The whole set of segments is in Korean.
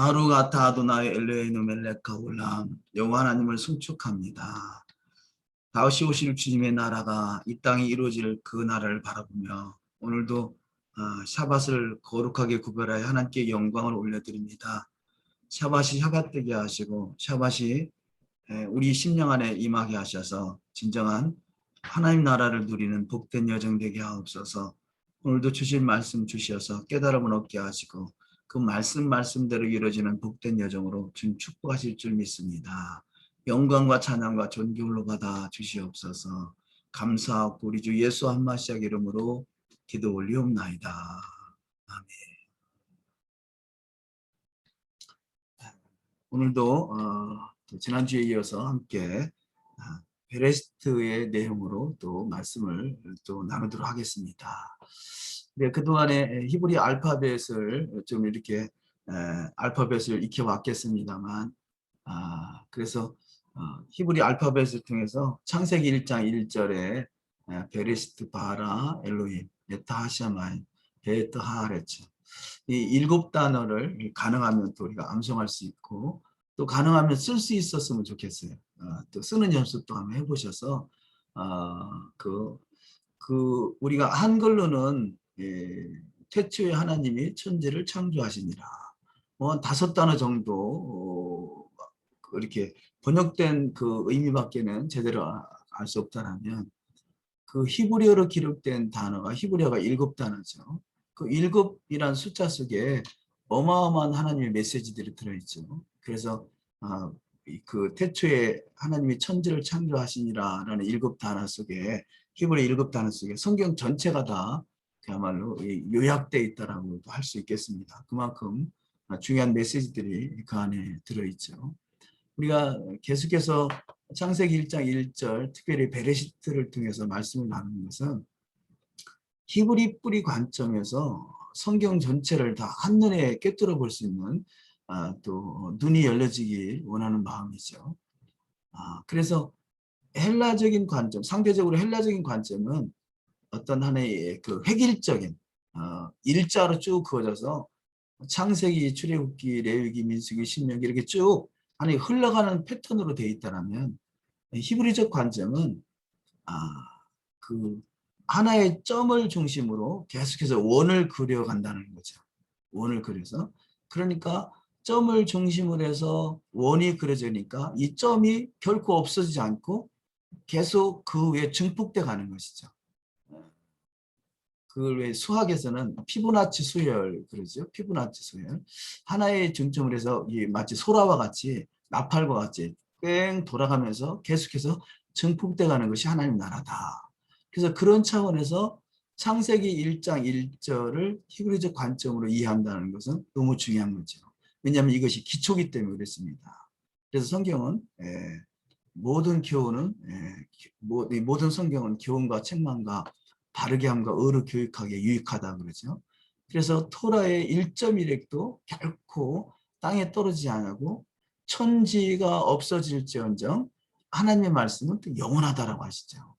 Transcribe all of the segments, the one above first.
바루가타 아도나이 엘레이누 멜레카 올람. 여호와 하나님을 송축합니다. 다시 오실 주님의 나라가 이 땅에 이루어질 그 나라를 바라보며 오늘도 샤밧을 거룩하게 구별하여 하나님께 영광을 올려드립니다. 샤밧이 샤밧되게 하시고 샤밧이 우리 심령 안에 임하게 하셔서 진정한 하나님 나라를 누리는 복된 여정 되게 하옵소서. 오늘도 주신 말씀 주셔서 깨달음을 얻게 하시고 그 말씀대로 이루어지는 복된 여정으로 주님 축복하실 줄 믿습니다. 영광과 찬양과 존귀로 받아 주시옵소서. 감사하고 우리 주 예수 한 마시아 이름으로 기도 올리옵나이다. 아멘. 오늘도 지난주에 이어서 함께 베레스트의 내용으로 또 말씀을 또 나누도록 하겠습니다. 네, 그동안에 히브리 알파벳을 좀 이렇게 알파벳을 익혀왔겠습니다만 그래서 히브리 알파벳을 통해서 창세기 1장 1절에 베레시트 바라 엘로힘 베타 하샤마이 베트 하하레츠 이 7단어를 가능하면 또 우리가 암송할 수 있고 또 가능하면 쓸 수 있었으면 좋겠어요. 또 쓰는 연습도 한번 해보셔서 우리가 한글로는 태초에 하나님이 천지를 창조하시니라. 뭐 5단어 정도 이렇게 번역된 그 의미밖에는 제대로 알 수 없다라면 그 히브리어로 기록된 단어가 히브리어가 7단어죠. 그 7이란 숫자 속에 어마어마한 하나님의 메시지들이 들어있죠. 그래서 그 태초에 하나님이 천지를 창조하시니라라는 7단어 속에 히브리 7단어 속에 성경 전체가 다 그야말로 요약되어 있다라고 할 수 있겠습니다. 그만큼 중요한 메시지들이 그 안에 들어있죠. 우리가 계속해서 창세기 1장 1절 특별히 베레시트를 통해서 말씀을 나누는 것은 히브리 뿌리 관점에서 성경 전체를 다 한눈에 꿰뚫어 볼 수 있는 또 눈이 열려지길 원하는 마음이죠. 그래서 헬라적인 관점, 상대적으로 헬라적인 관점은 어떤 하나의 그 획일적인 일자로 쭉 그어져서 창세기, 출애굽기, 레위기, 민수기, 신명기 이렇게 쭉 안에 흘러가는 패턴으로 되어 있다면 히브리적 관점은 그 하나의 점을 중심으로 계속해서 원을 그려간다는 거죠. 원을 그려서. 그러니까 점을 중심으로 해서 원이 그려지니까 이 점이 결코 없어지지 않고 계속 그 위에 증폭돼 가는 것이죠. 그 외 수학에서는 피보나치 수열 그러죠. 피보나치 수열. 하나의 중점을 해서 마치 소라와 같이 나팔과 같이 뺑 돌아가면서 계속해서 증폭돼 가는 것이 하나님 나라다. 그래서 그런 차원에서 창세기 1장 1절을 히브리적 관점으로 이해한다는 것은 너무 중요한 거죠. 왜냐하면 이것이 기초기 때문에 그렇습니다. 그래서 성경은 모든 교훈은 모든 성경은 교훈과 책망과 바르게 함과 의로 교육하기에 유익하다 그러죠. 그래서 토라의 1.1핵도 결코 땅에 떨어지지 않고 천지가 없어질지언정 하나님의 말씀은 또 영원하다라고 하시죠.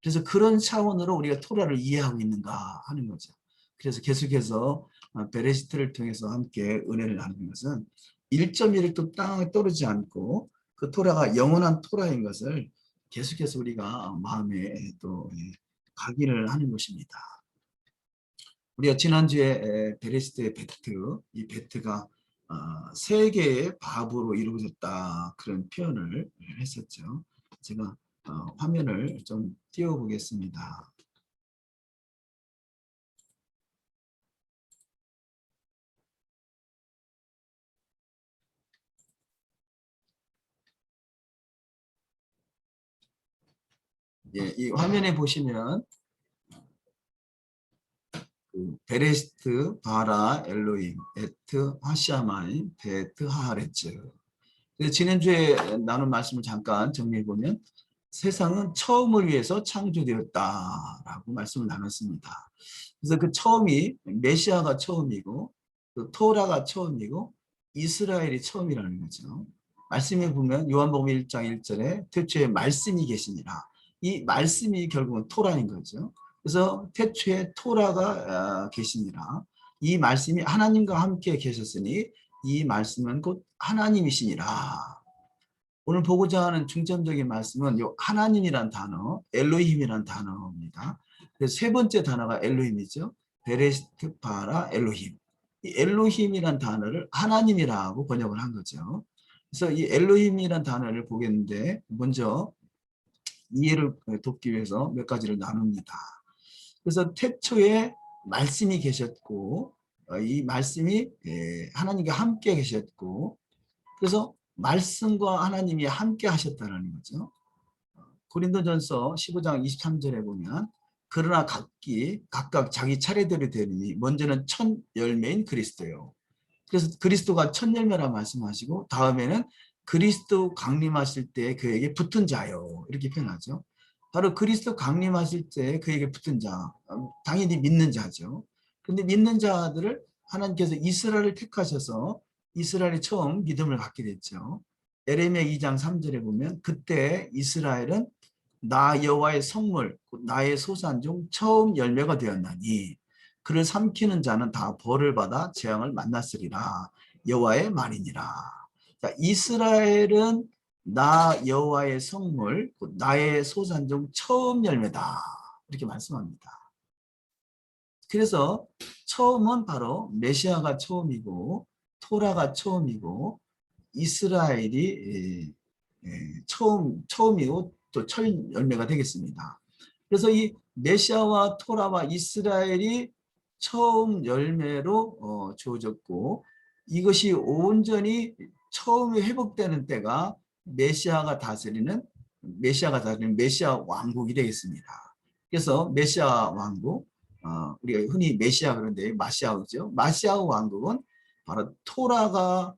그래서 그런 차원으로 우리가 토라를 이해하고 있는가 하는 거죠. 그래서 계속해서 베레시트를 통해서 함께 은혜를 나누는 것은 1.1핵도 땅에 떨어지지 않고 그 토라가 영원한 토라인 것을 계속해서 우리가 마음에 또 각인을 하는 것입니다. 우리가 지난주에 베레시트의 베트, 이 베트가 세 개의 밥으로 이루어졌다 그런 표현을 했었죠. 제가 화면을 좀 띄워보겠습니다. 이 화면에 보시면 베레시트, 바라, 엘로임, 에트, 하샤마임, 베트, 하하레츠. 지난주에 나눈 말씀을 잠깐 정리해보면 세상은 처음을 위해서 창조되었다라고 말씀을 나눴습니다. 그래서 그 처음이 메시아가 처음이고 또 토라가 처음이고 이스라엘이 처음이라는 거죠. 말씀에 보면 요한복음 1장 1절에 태초에 말씀이 계시니라. 이 말씀이 결국은 토라인 거죠. 그래서 태초에 토라가 계시니라. 이 말씀이 하나님과 함께 계셨으니 이 말씀은 곧 하나님이시니라. 오늘 보고자 하는 중점적인 말씀은 요 하나님이란 단어, 엘로힘이란 단어입니다. 그래서 세 번째 단어가 엘로힘이죠. 베레시트 바라 엘로힘. 이 엘로힘이란 단어를 하나님이라고 번역을 한 거죠. 그래서 이 엘로힘이란 단어를 보겠는데 먼저 이해를 돕기 위해서 몇 가지를 나눕니다. 그래서 태초에 말씀이 계셨고 이 말씀이 하나님과 함께 계셨고 그래서 말씀과 하나님이 함께 하셨다는 거죠. 고린도전서 15장 23절에 보면 그러나 각각 자기 차례대로 되니 먼저는 첫 열매인 그리스도요. 그래서 그리스도가 첫 열매라 말씀하시고 다음에는 그리스도 강림하실 때 그에게 붙은 자요. 이렇게 표현하죠. 바로 그리스도 강림하실 때 그에게 붙은 자, 당연히 믿는 자죠. 그런데 믿는 자들을 하나님께서 이스라엘을 택하셔서 이스라엘이 처음 믿음을 갖게 됐죠. 에레미야 2장 3절에 보면 그때 이스라엘은 나 여호와의 성물, 나의 소산 중 처음 열매가 되었나니 그를 삼키는 자는 다 벌을 받아 재앙을 만났으리라. 여호와의 말이니라. 자, 이스라엘은 나 여호와의 성물, 나의 소산 중 처음 열매다. 이렇게 말씀합니다. 그래서 처음은 바로 메시아가 처음이고 토라가 처음이고 이스라엘이 처음이고 또 첫 열매가 되겠습니다. 그래서 이 메시아와 토라와 이스라엘이 처음 열매로 주어졌고 이것이 온전히 처음에 회복되는 때가 메시아가 다스리는 메시아 왕국이 되겠습니다. 그래서 메시아 왕국, 우리가 흔히 메시아 그런데 마시아우죠. 마시아우 왕국은 바로 토라가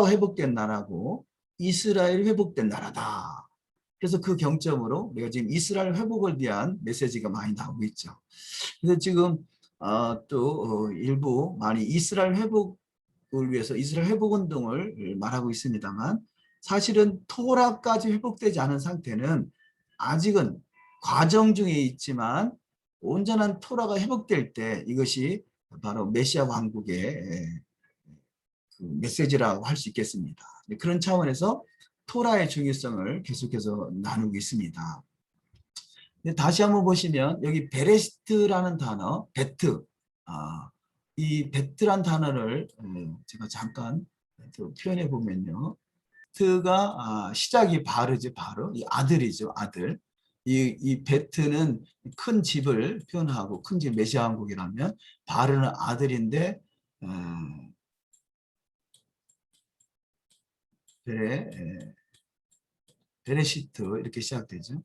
회복된 나라고 이스라엘이 회복된 나라다. 그래서 그 경점으로 우리가 지금 이스라엘 회복을 위한 메시지가 많이 나오고 있죠. 그래서 지금 또 일부 많이 이스라엘 회복을 위해서 이스라엘 회복 운동을 말하고 있습니다만 사실은 토라까지 회복되지 않은 상태는 아직은 과정 중에 있지만 온전한 토라가 회복될 때 이것이 바로 메시아 왕국의 그 메시지라고 할 수 있겠습니다. 그런 차원에서 토라의 중요성을 계속해서 나누고 있습니다. 다시 한번 보시면 여기 베레시트라는 단어, 베트, 이 베트란 단어를 제가 잠깐 표현해 보면요. 베트가 시작이 바르지, 바르, 이 아들이죠, 아들. 이 베트는 큰 집을 표현하고 큰 집 메시아 왕국이라면 바르는 아들인데 베레시트 이렇게 시작되죠.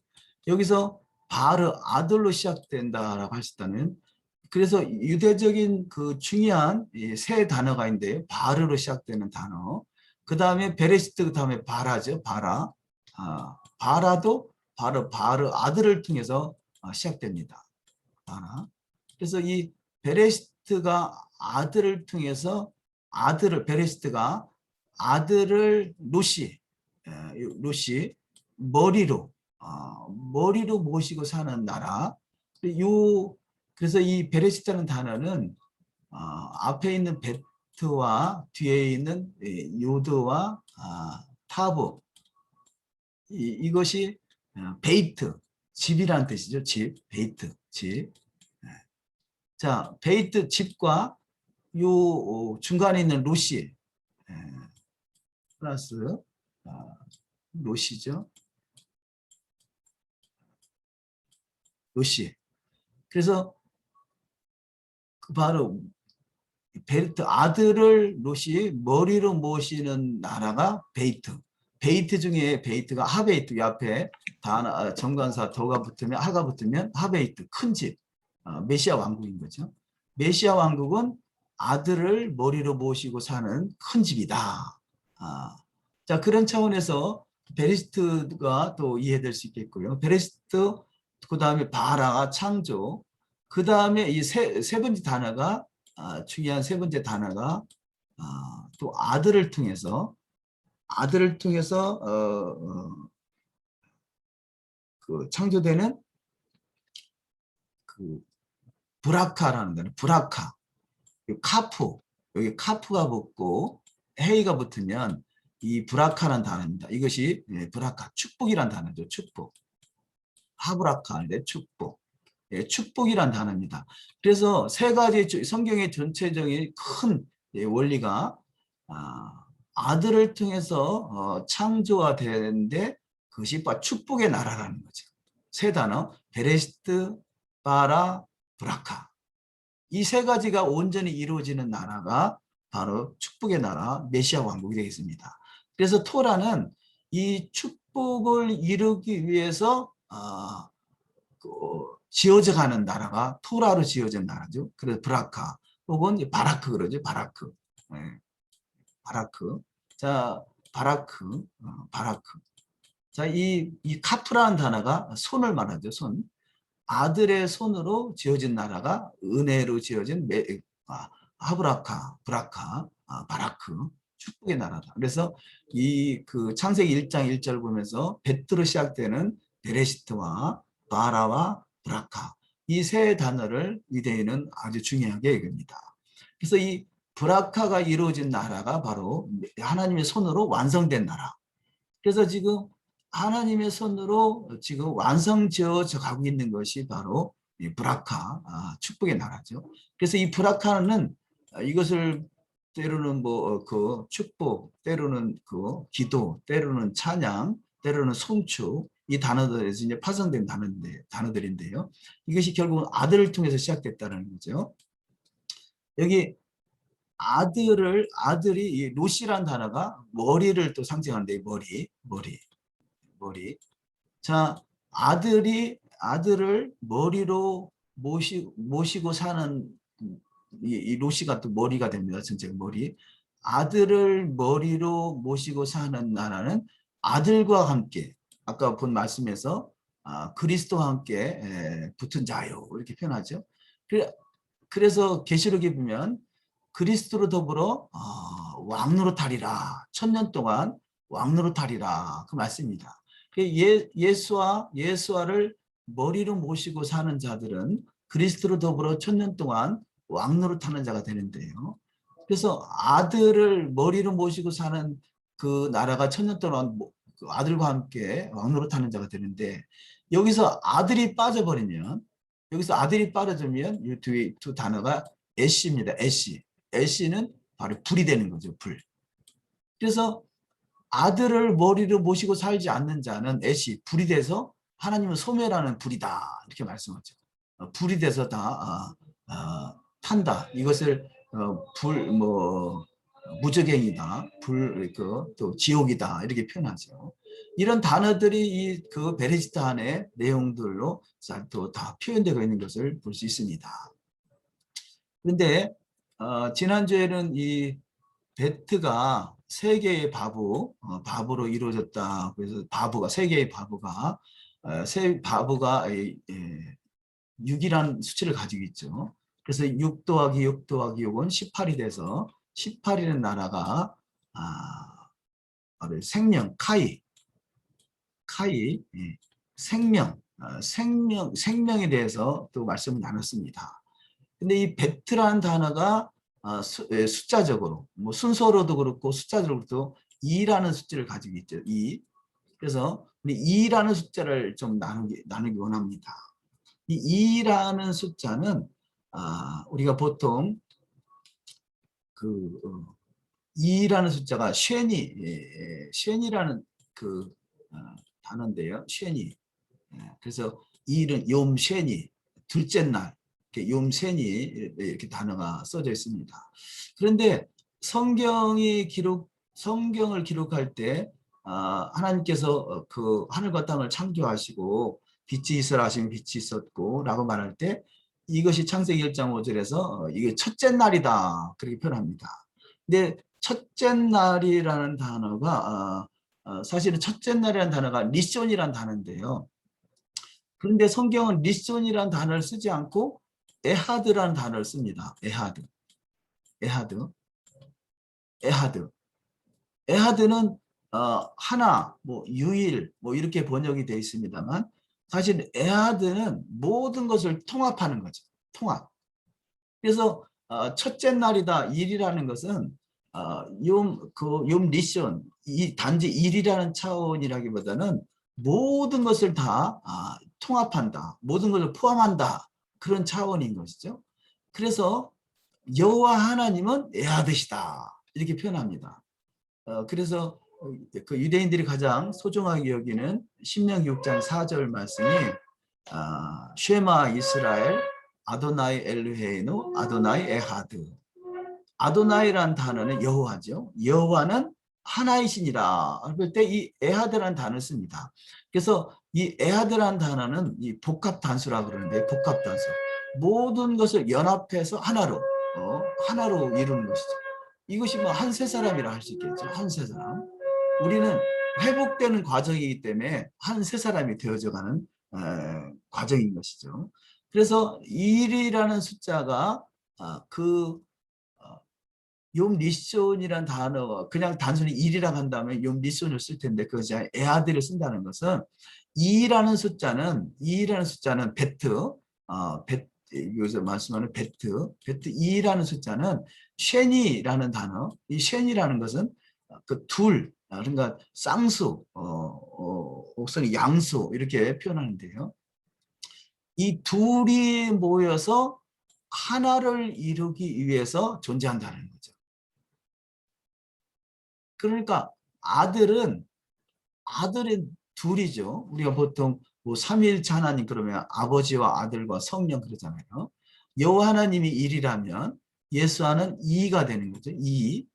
여기서 바르 아들로 시작된다라고 할 수 있다면 그래서 유대적인 그 중요한 세 단어가 있는데요. 바르로 시작되는 단어. 그 다음에 베레시트 그 다음에 바라죠. 바라. 바라도 바르 아들을 통해서 시작됩니다. 바라. 그래서 이 베레시트가 아들을 통해서 베레시트가 아들을 로시 머리로 모시고 사는 나라. 그래서 이 베레시트라는 단어는 앞에 있는 베트와 뒤에 있는 요드와 타브 이것이 베이트 집이라는 뜻이죠. 베이트 집. 자, 베이트 집과 요 중간에 있는 로시 플러스 로시죠. 로시. 그래서 바로 베이트 아들을 로시 머리로 모시는 나라가 베이트. 베이트 중에 베이트가 하베이트 옆에 정관사 더가 붙으면 하가 붙으면 하베이트 큰 집. 메시아 왕국인 거죠. 메시아 왕국은 아들을 머리로 모시고 사는 큰 집이다. 자, 그런 차원에서 베레시트가 또 이해될 수 있겠고요. 베레시트, 그 다음에 바라가 창조, 그 다음에 이 세 번째 단어가 중요한 세 번째 단어가 또 아들을 통해서 그 창조되는 그 브라카라는 단어, 브라카, 카프, 여기 카프가 붙고 헤이가 붙으면 이 브라카라는 단어입니다. 이것이 브라카, 축복이란 단어죠. 축복. 하브라카인데 축복. 예, 축복이란 단어입니다. 그래서 세 가지 성경의 전체적인 큰 원리가 아들을 통해서 창조가 되는데 그것이 축복의 나라라는 거죠. 세 단어, 베레시트, 바라, 브라카. 이 세 가지가 온전히 이루어지는 나라가 바로 축복의 나라, 메시아 왕국이 되겠습니다. 그래서 토라는 이 축복을 이루기 위해서 지어져 가는 나라가 토라로 지어진 나라죠. 그래서 브라카 혹은 바라크 그러죠. 바라크. 네. 바라크. 자, 바라크. 바라크. 자, 이 카프라는 단어가 손을 말하죠. 손. 아들의 손으로 지어진 나라가 은혜로 지어진 하브라카, 브라카, 바라크, 축복의 나라다. 그래서 이 그 창세기 1장 1절 보면서 베트로 시작되는 베레시트와 바라와 브라카 이 세 단어를 유대인은 아주 중요하게 여깁니다. 그래서 이 브라카가 이루어진 나라가 바로 하나님의 손으로 완성된 나라. 그래서 지금 하나님의 손으로 지금 완성지어 가고 있는 것이 바로 이 브라카, 축복의 나라죠. 그래서 이 브라카는 이것을 때로는 그 축복, 때로는 그 기도, 때로는 찬양, 때로는 송축 이 단어들에서 이제 파생된 단어들인데요. 이것이 결국은 아들을 통해서 시작됐다는 거죠. 여기 아들이 이 로시라는 단어가 머리를 또 상징하는데 머리. 자, 아들을 머리로 모시고 사는 이 로시가 또 머리가 됩니다. 전체 머리. 아들을 머리로 모시고 사는 나라는 아들과 함께 아까 본 말씀에서 그리스도와 함께 붙은 자요 이렇게 표현하죠. 그래서 계시록에 보면 그리스도로 더불어 왕노릇하리라. 1000년 동안 왕노릇하리라. 그 말씀입니다. 예수와를 머리로 모시고 사는 자들은 그리스도로 더불어 1000년 동안 왕노릇하는 자가 되는데요. 그래서 아들을 머리로 모시고 사는 그 나라가 1000년 동안 그 아들과 함께 왕노릇하는 자가 되는데 여기서 아들이 빠져버리면 이 두 단어가 애쉬입니다. 애쉬. 애쉬는 바로 불이 되는 거죠. 불. 그래서 아들을 머리로 모시고 살지 않는 자는 애쉬, 불이 돼서 하나님은 소멸하는 불이다. 이렇게 말씀하죠. 불이 돼서 다 탄다. 이것을 무적행이다. 또 지옥이다. 이렇게 표현하죠. 이런 단어들이 그 베레시트 안의 내용들로 또 다 표현되고 있는 것을 볼 수 있습니다. 그런데 지난주에는 이 베트가 세계의 바보로 이루어졌다. 그래서 세계의 바보가 6이라는 수치를 가지고 있죠. 그래서 6 더하기 6 더하기 6은 18이 돼서 18이라는 나라가 바로 생명, 생명에 대해서 또 말씀을 나눴습니다. 근데 이 베트라는 단어가 숫자적으로 순서로도 그렇고 숫자적으로도 2라는 숫자를 가지고 있죠. 2. 그래서 2라는 숫자를 좀 나누기 원합니다. 이 2라는 숫자는 우리가 보통 그 2라는 숫자가 쉔이라는 그 단어인데요. 쉔이. 그래서 2는 욤쉔이 둘째 날 욤쉔이 이렇게 단어가 써져 있습니다. 그런데 성경을 기록할 때 하나님께서 그 하늘과 땅을 창조하시고 빛이 있으라 하시면 빛이 있었고 라고 말할 때 이것이 창세기 1장 5절에서 이게 첫째 날이다 그렇게 표현합니다. 근데 첫째 날이라는 단어가 사실은 첫째 날이라는 단어가 리손이라는 단어인데요. 그런데 성경은 리손이라는 단어를 쓰지 않고 에하드라는 단어를 씁니다. 에하드는 하나, 유일 이렇게 번역이 되어 있습니다만 사실 에하드는 모든 것을 통합하는 거죠. 통합. 그래서 첫째 날이다. 일이라는 것은 욤 리션, 이 단지 일이라는 차원이라기보다는 모든 것을 다 통합한다. 모든 것을 포함한다. 그런 차원인 것이죠. 그래서 여호와 하나님은 에하드시다. 이렇게 표현합니다. 그래서 그 유대인들이 가장 소중하게 여기는 신명기 6장 4절 말씀이 쉐마 이스라엘 아도나이 엘르헤이노 아도나이 에하드. 아도나이란 단어는 여호와죠. 여호와는 하나이시니라. 그럴 때 이 에하드라는 단어를 씁니다. 그래서 이 에하드라는 단어는 이 복합 단수라고 그러는데 복합 단수. 모든 것을 연합해서 하나로 이루는 것이죠. 이것이 뭐 한 세 사람이라 할 수 있겠죠. 한 세 사람. 우리는 회복되는 과정이기 때문에 한 세 사람이 되어져가는 과정인 것이죠. 그래서 1이라는 숫자가 그 욤 리손이라는 단어가 그냥 단순히 1이라고 한다면 욤 리손을 쓸 텐데 그것이 에아드를 쓴다는 것은 2라는 숫자는 여기서 말씀하는 베트 2라는 숫자는 쉔이라는 단어, 이 쉔이라는 것은 그 둘, 그러니까 쌍수, 혹은 양수 이렇게 표현하는데요. 이 둘이 모여서 하나를 이루기 위해서 존재한다는 거죠. 그러니까 아들은 둘이죠. 우리가 보통 뭐 삼위일체 하나님 그러면 아버지와 아들과 성령 그러잖아요. 여호와 하나님이 1이라면 예수와는 2가 되는 거죠. 2.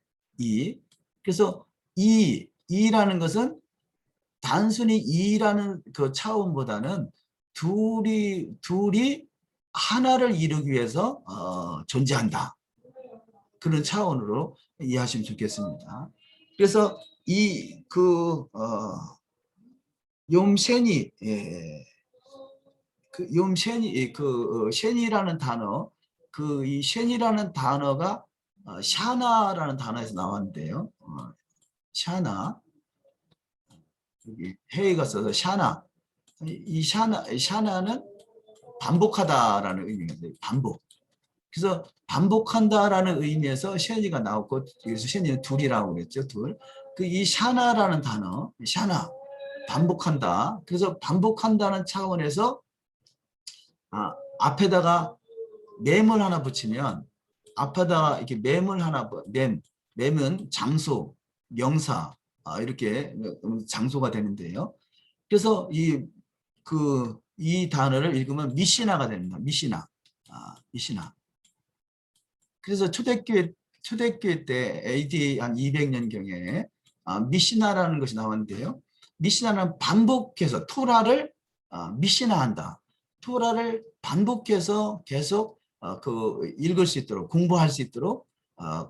그래서 2라는 것은 단순히 2라는 그 차원보다는 둘이 하나를 이루기 위해서 존재한다. 그런 차원으로 이해하시면 좋겠습니다. 그래서 욤셴이 셴이라는 단어 이 셴이라는 단어가 샤나라는 단어에서 나왔는데요. 샤나 여기 헤이가 써서 샤나 이 샤나는 반복하다라는 의미입니다. 반복. 그래서 반복한다라는 의미에서 셴이가 나왔고 여기서 셴이는 둘이라고 그랬죠. 둘. 이 샤나라는 단어 샤나 반복한다. 그래서 반복한다는 차원에서 앞에다가 맴을 하나 붙이면 앞에다가 이렇게 맴을 하나 맴은 장소, 명사 이렇게 장소가 되는데요. 그래서 이 단어를 읽으면 미시나가 됩니다. 미시나. 미시나. 그래서 초대교회 때 AD 한 200년경에 미시나라는 것이 나왔는데요. 미시나는 반복해서 토라를 미시나한다. 토라를 반복해서 계속 읽을 수 있도록 공부할 수 있도록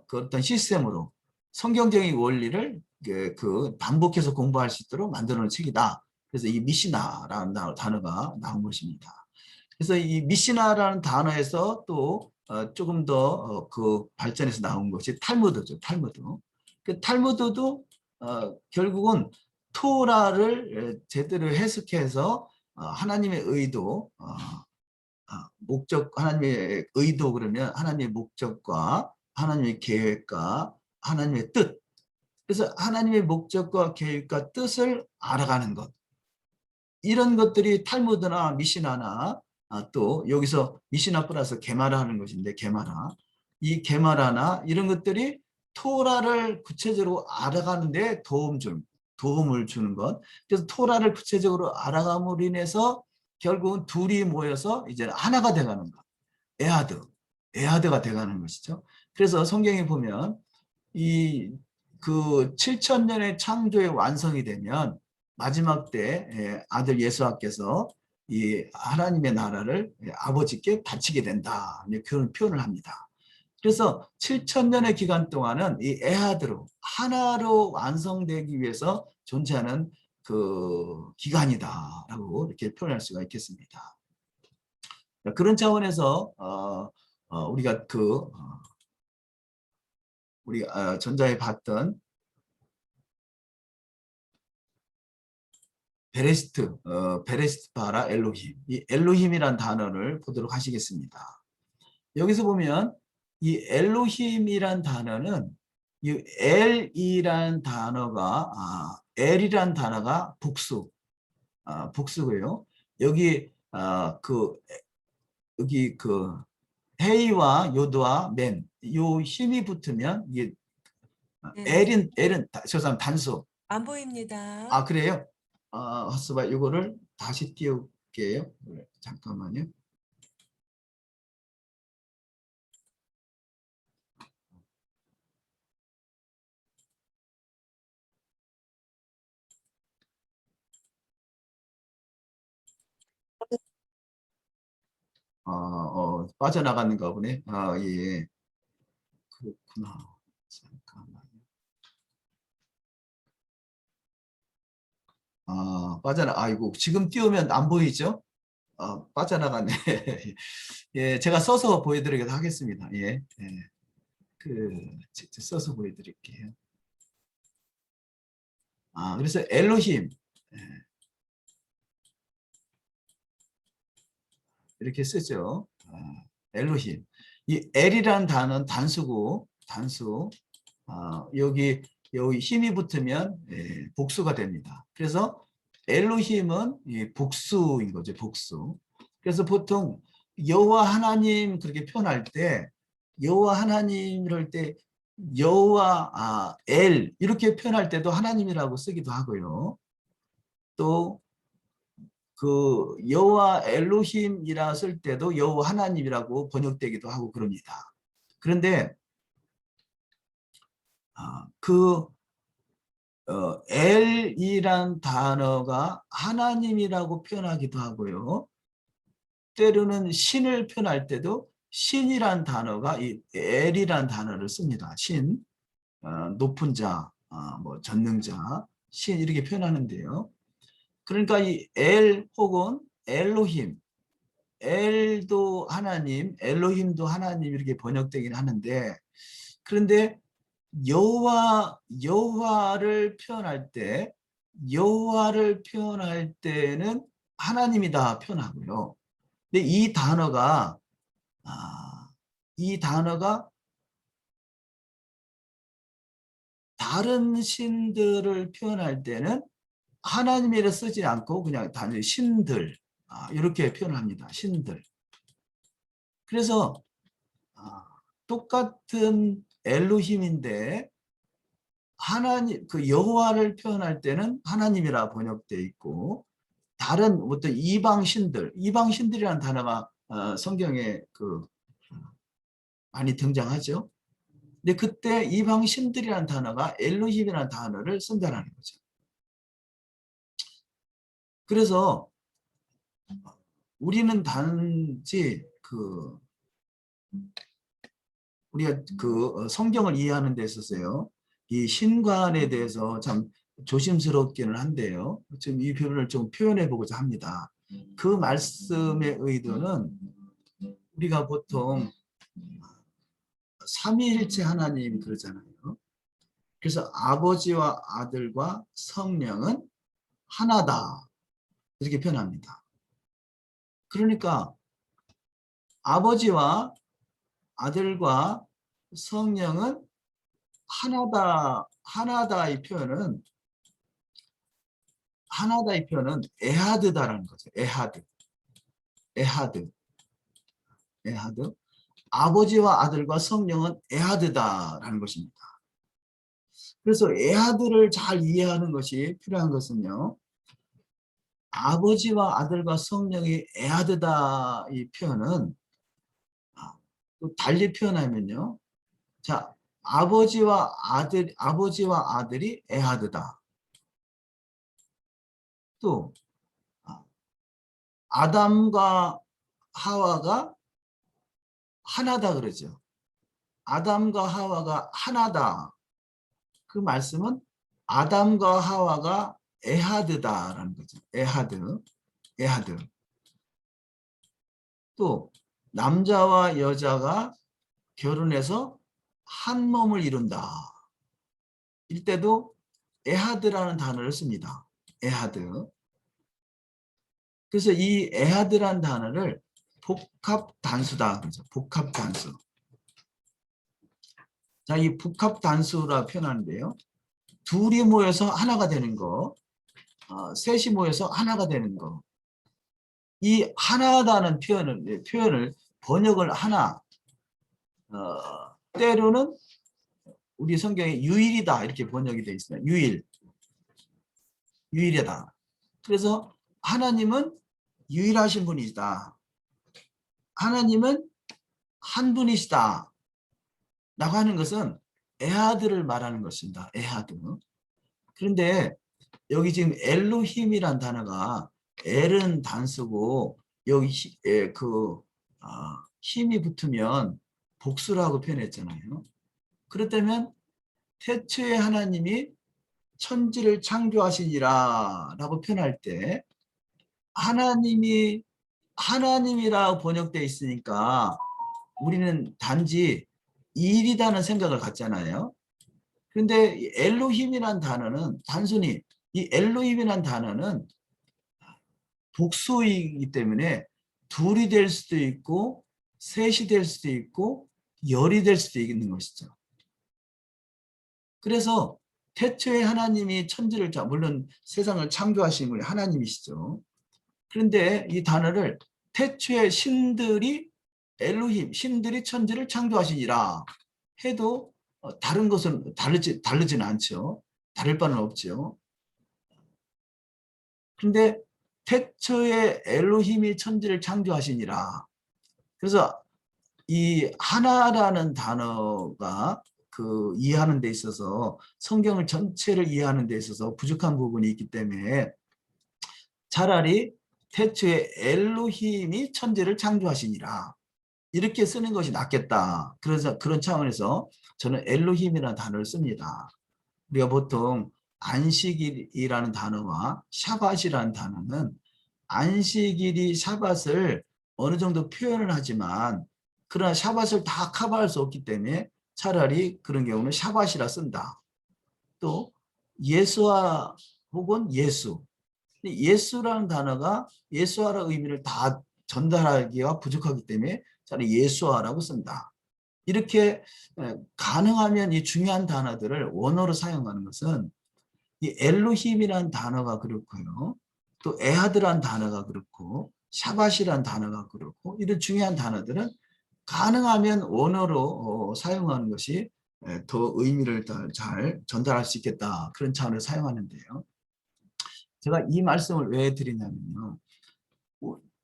그 어떤 시스템으로 성경적인 원리를 반복해서 공부할 수 있도록 만들어 놓은 책이다. 그래서 이 미시나라는 단어가 나온 것입니다. 그래서 이 미시나라는 단어에서 또 조금 더 그 발전해서 나온 것이 탈무드죠. 탈무드. 그 탈무드도 결국은 토라를 제대로 해석해서 하나님의 의도, 하나님의 의도 그러면 하나님의 목적과 하나님의 계획과 하나님의 뜻. 그래서 하나님의 목적과 계획과 뜻을 알아가는 것. 이런 것들이 탈무드나 미시나나 또 여기서 미시나 플러스 게마라 하는 것인데 이 게마라나 이런 것들이 토라를 구체적으로 알아가는 데 도움을 주는 것. 그래서 토라를 구체적으로 알아감으로 인해서 결국은 둘이 모여서 이제 하나가 돼가는 것. 에하드가 돼가는 것이죠. 그래서 성경에 보면 그 7,000년의 창조의 완성이 되면 마지막 때 아들 예수와께서 이 하나님의 나라를 아버지께 바치게 된다. 그런 표현을 합니다. 그래서 7,000년의 기간 동안은 이 에하드로 하나로 완성되기 위해서 존재하는 그 기간이다라고 이렇게 표현할 수가 있겠습니다. 그런 차원에서 우리가 우리 전자에 봤던 베레스트 바라 엘로힘. 이 엘로힘이란 단어를 보도록 하시겠습니다. 여기서 보면 이 엘로힘이란 단어는 이 L이란 단어가 L이란 단어가 복수, 복수고요. 여기 여기 그 헤이와 요드와 맨, 요 힘이 붙으면 이게 네. L은 저 사람 단수. 안 보입니다. 그래요? 헛스바 이거를 다시 띄울게요. 네, 잠깐만요. 빠져나갔는가 보네. 예. 그렇구나. 잠깐만요. 아이고, 지금 띄우면 안 보이죠? 빠져나갔네. 예, 제가 써서 보여드리기도 하겠습니다. 예, 예. 써서 보여드릴게요. 그래서 엘로힘. 예, 이렇게 쓰죠. 엘로힘. 이 엘이라는 단어는 단수고, 단수. 여기 힘이 붙으면 복수가 됩니다. 그래서 엘로힘은 복수인 거죠. 복수. 그래서 보통 여호와 하나님 그렇게 표현할 때 여호와 하나님 이럴 때 여호와 엘 이렇게 표현할 때도 하나님이라고 쓰기도 하고요. 또 그 여호와 엘로힘이라 쓸 때도 여호와 하나님이라고 번역되기도 하고 그럽니다. 그런데 엘이란 단어가 하나님이라고 표현하기도 하고요. 때로는 신을 표현할 때도 신이란 단어가 이 엘이란 단어를 씁니다. 신, 높은 자, 뭐 전능자, 신 이렇게 표현하는데요. 그러니까 이 엘 혹은 엘로힘, 엘도 하나님, 엘로힘도 하나님 이렇게 번역되긴 하는데 그런데 여호와를 표현할 때 여호와를 표현할 때는 하나님이다 표현하고요. 근데 이 단어가 다른 신들을 표현할 때는 하나님이라 쓰지 않고 그냥 단지 신들 이렇게 표현을 합니다. 신들. 그래서 똑같은 엘로힘인데 하나님 그 여호와를 표현할 때는 하나님이라 번역되어 있고 다른 어떤 이방신들이라는 단어가 성경에 많이 등장하죠. 근데 그때 이방신들이라는 단어가 엘로힘이라는 단어를 쓴다는 거죠. 그래서 우리는 단지 우리가 성경을 이해하는 데 있어서요. 이 신관에 대해서 참 조심스럽기는 한데요. 지금 이 표현을 좀 표현해 보고자 합니다. 그 말씀의 의도는 우리가 보통 삼위일체 하나님 그러잖아요. 그래서 아버지와 아들과 성령은 하나다 이렇게 표현합니다. 그러니까 아버지와 아들과 성령은 하나다 이 표현은 에하드다라는 거죠. 에하드. 아버지와 아들과 성령은 에하드다라는 것입니다. 그래서 에하드를 잘 이해하는 것이 필요한 것은요. 아버지와 아들과 성령이 에하드다 이 표현은 또 달리 표현하면요. 자, 아버지와 아들이 에하드다. 또 아담과 하와가 하나다 그러죠. 아담과 하와가 하나다. 그 말씀은 아담과 하와가 에하드다라는 거죠. 에하드. 또 남자와 여자가 결혼해서 한 몸을 이룬다. 이때도 에하드라는 단어를 씁니다. 에하드. 그래서 이 에하드라는 단어를 복합 단수다. 그렇죠. 복합 단수. 자, 이 복합 단수라 표현하는데요. 둘이 모여서 하나가 되는 거, 셋이 모여서 하나가 되는 거. 이 하나다는 표현을 번역을 하나, 때로는 우리 성경에 유일이다 이렇게 번역이 되어 있습니다. 유일이다. 그래서 하나님은 유일하신 분이다. 하나님은 한 분이시다. 라고 하는 것은 에하드를 말하는 것입니다. 에하드. 그런데 여기 지금 엘로힘이란 단어가 엘은 단수고 여기 힘이 붙으면 복수라고 표현했잖아요. 그렇다면 태초에 하나님이 천지를 창조하시니라 라고 표현할 때 하나님이 하나님이라고 번역되어 있으니까 우리는 단지 일이라는 생각을 갖잖아요. 그런데 엘로힘이란 단어는 단순히 이 엘로힘이란 단어는 복수이기 때문에 둘이 될 수도 있고 셋이 될 수도 있고 열이 될 수도 있는 것이죠. 그래서 태초에 하나님이 천지를 물론 세상을 창조하신 분이 하나님이시죠. 그런데 이 단어를 태초에 신들이 엘로힘, 신들이 천지를 창조하시니라 해도 다른 것은 다르지는 않죠. 다를 바는 없죠. 근데 태초에 엘로힘이 천지를 창조하시니라. 그래서 이 하나라는 단어가 그 이해하는 데 있어서 성경을 전체를 이해하는 데 있어서 부족한 부분이 있기 때문에 차라리 태초에 엘로힘이 천지를 창조하시니라. 이렇게 쓰는 것이 낫겠다. 그래서 그런 차원에서 저는 엘로힘이라는 단어를 씁니다. 우리가 보통 안식일이라는 단어와 샤밧이라는 단어는 안식일이 샤밧을 어느 정도 표현을 하지만 그러나 샤밧을 다 커버할 수 없기 때문에 차라리 그런 경우는 샤밧이라 쓴다. 또 예수와 혹은 예수. 예수라는 단어가 예수화라는 의미를 다 전달하기가 부족하기 때문에 차라리 예수화라고 쓴다. 이렇게 가능하면 이 중요한 단어들을 원어로 사용하는 것은 이 엘로힘이라는 단어가 그렇고요. 또 에하드라는 단어가 그렇고 샤밧이라는 단어가 그렇고 이런 중요한 단어들은 가능하면 원어로 사용하는 것이 더 의미를 잘 전달할 수 있겠다. 그런 차원을 사용하는데요. 제가 이 말씀을 왜 드리냐면요.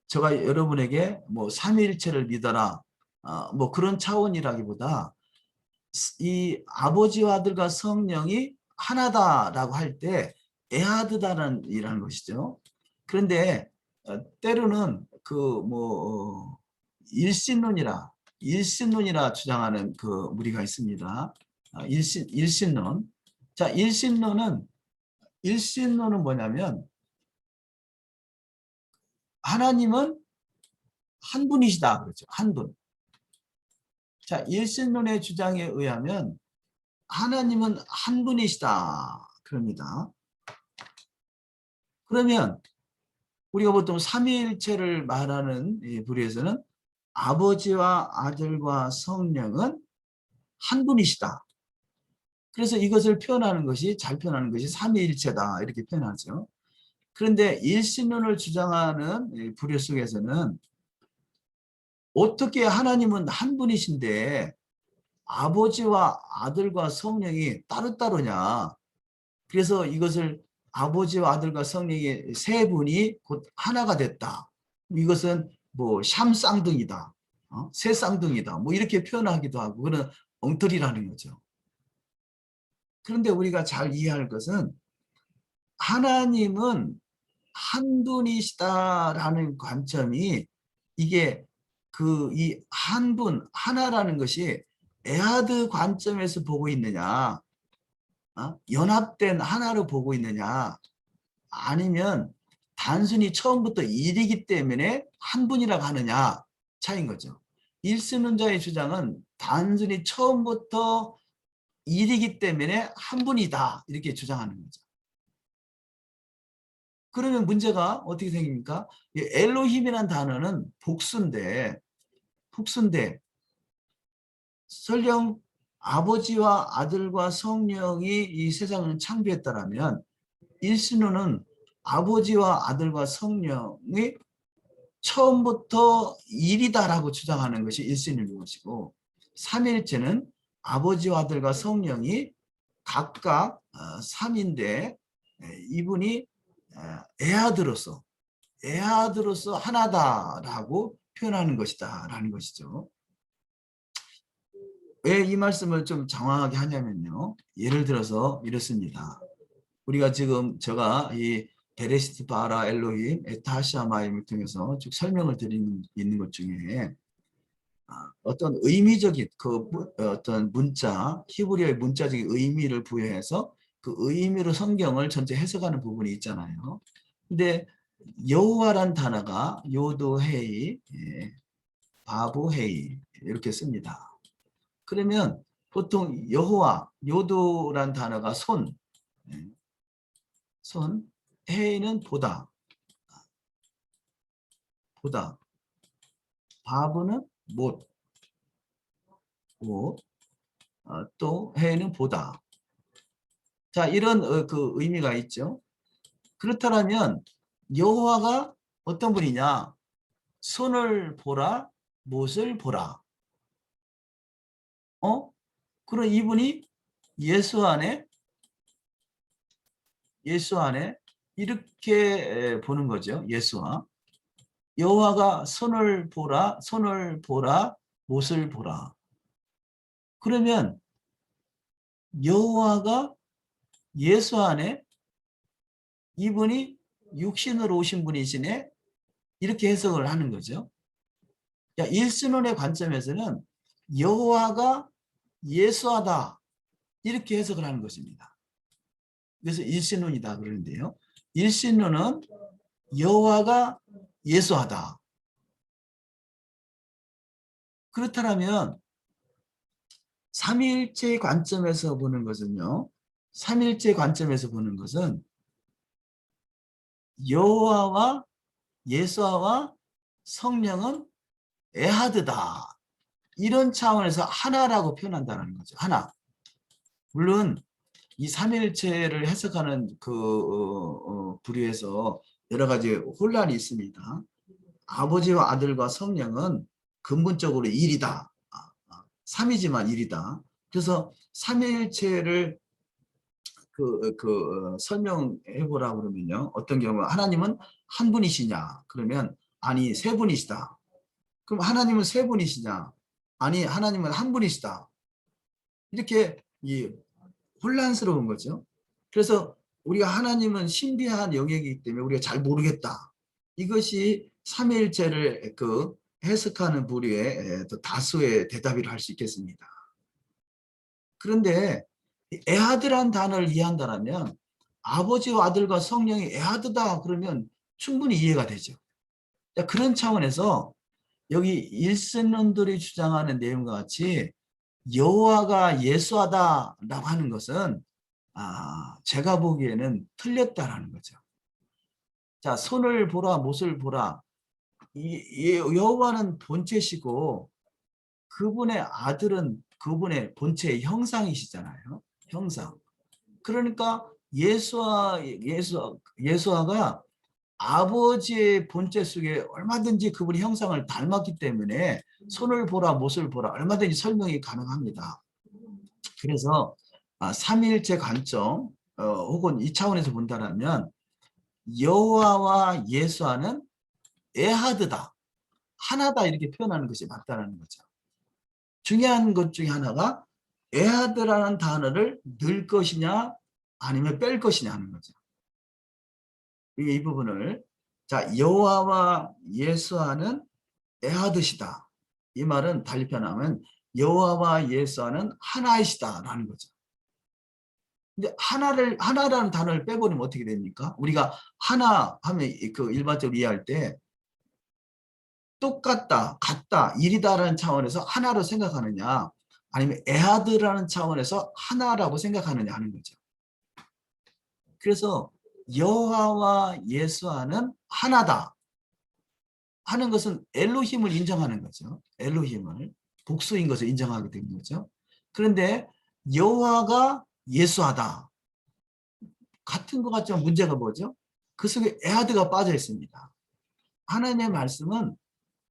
제가 여러분에게 뭐 삼위일체를 믿어라. 뭐 그런 차원이라기보다 이 아버지와 아들과 성령이 하나다라고 할 때 에하드다라는 이라는 것이죠. 그런데 때로는 그 뭐 일신론이라 주장하는 그 무리가 있습니다. 일신론. 자, 일신론은 뭐냐면 하나님은 한 분이시다 그렇죠. 한 분. 자, 일신론의 주장에 의하면 하나님은 한 분이시다 그럽니다. 그러면 우리가 보통 삼위일체를 말하는 이 부류에서는 아버지와 아들과 성령은 한 분이시다. 그래서 이것을 표현하는 것이 잘 표현하는 것이 삼위일체다 이렇게 표현하죠. 그런데 일신론을 주장하는 부류 속에서는 어떻게 하나님은 한 분이신데 아버지와 아들과 성령이 따로따로냐. 그래서 이것을 아버지와 아들과 성령의 세 분이 곧 하나가 됐다. 이것은 뭐 샴쌍둥이다. 새 쌍둥이다. 뭐 이렇게 표현하기도 하고 그런 엉터리라는 거죠. 그런데 우리가 잘 이해할 것은 하나님은 한 분이시다라는 관점이 이게 그 이 한 분, 하나라는 것이 에하드 관점에서 보고 있느냐, 연합된 하나로 보고 있느냐, 아니면 단순히 처음부터 일이기 때문에 한 분이라고 하느냐 차이인 거죠. 일신론자의 주장은 단순히 처음부터 일이기 때문에 한 분이다 이렇게 주장하는 거죠. 그러면 문제가 어떻게 생깁니까? 엘로힘이라는 단어는 복수인데 설령 아버지와 아들과 성령이 이 세상을 창조했다라면 일신론은 아버지와 아들과 성령이 처음부터 일이다라고 주장하는 것이 일신론인 것이고, 삼일체는 아버지와 아들과 성령이 각각 삼인데 이분이 애아들로서 하나다라고 표현하는 것이다라는 것이죠. 왜 이 말씀을 좀 장황하게 하냐면요. 예를 들어서 이렇습니다. 우리가 지금 제가 이 베레시트 바라 엘로힘 에타시아마임을 통해서 쭉 설명을 드리는 있는 것 중에 어떤 의미적인 어떤 문자, 히브리어의 문자적인 의미를 부여해서 그 의미로 성경을 전체 해석하는 부분이 있잖아요. 근데 여호와란 단어가 요도헤이, 바보헤이 이렇게 씁니다. 그러면 보통 여호와, 요도란 단어가 손, 헤이는 보다, 바보는 못, 또 헤이는 보다. 자, 이런 그 의미가 있죠. 그렇다면 여호와가 어떤 분이냐? 손을 보라, 못을 보라. 그럼 이분이 예수 안에 이렇게 보는 거죠. 예수와 여호와가 손을 보라, 못을 보라. 그러면 여호와가 예수 안에 이분이 육신으로 오신 분이시네. 이렇게 해석을 하는 거죠. 일신론의 관점에서는 여호와가 예수하다 이렇게 해석을 하는 것입니다. 그래서 일신론이다 그러는데요. 일신론은 여호와가 예수하다. 그렇다면 삼위일체 관점에서 보는 것은요. 삼위일체 관점에서 보는 것은 여호와와 예수와 성령은 에하드다. 이런 차원에서 하나라고 표현한다는 거죠. 하나. 물론 이 삼위일체를 해석하는 그 부류에서 여러 가지 혼란이 있습니다. 아버지와 아들과 성령은 근본적으로 일이다. 삼이지만 일이다. 그래서 삼위일체를 설명해 보라 그러면요. 어떤 경우 하나님은 한 분이시냐? 그러면 아니 세 분이시다. 그럼 하나님은 세 분이시냐? 아니 하나님은 한 분이시다. 이렇게 혼란스러운 거죠. 그래서 우리가 하나님은 신비한 영역이기 때문에 우리가 잘 모르겠다. 이것이 삼위일체를 해석하는 부류의 다수의 대답이라 할 수 있겠습니다. 그런데 에하드란 단어를 이해한다면 아버지와 아들과 성령이 에하드다 그러면 충분히 이해가 되죠. 그런 차원에서 여기 일신론들이 주장하는 내용과 같이 여호와가 예수하다라고 하는 것은 제가 보기에는 틀렸다라는 거죠. 자, 손을 보라, 못을 보라. 여호와는 본체시고 그분의 아들은 그분의 본체의 형상이시잖아요. 형상. 그러니까 예수아가 아버지의 본체 속에 얼마든지 그분의 형상을 닮았기 때문에 손을 보라, 못을 보라 얼마든지 설명이 가능합니다. 그래서 삼위일체 관점 혹은 이 차원에서 본다면 여호와와 예수와는 에하드다, 하나다 이렇게 표현하는 것이 맞다는 거죠. 중요한 것 중에 하나가 에하드라는 단어를 넣을 것이냐 아니면 뺄 것이냐 하는 거죠. 이 부분을 여호와와 예수와는 에하드시다. 이 말은 달리 표현하면 여호와와 예수와는 하나이시다라는 거죠. 근데 하나라는 단어를 빼버리면 어떻게 됩니까? 우리가 하나 하면 일반적으로 이해할 때 똑같다, 같다, 일이다라는 차원에서 하나로 생각하느냐 아니면 에하드라는 차원에서 하나라고 생각하느냐 하는 거죠. 그래서 여호와와 예수와는 하나다 하는 것은 엘로힘을 인정하는 거죠. 엘로힘을 복수인 것을 인정하게 된 거죠. 그런데 여호와가 예수하다. 같은 것 같지만 문제가 뭐죠? 그 속에 에하드가 빠져 있습니다. 하나님의 말씀은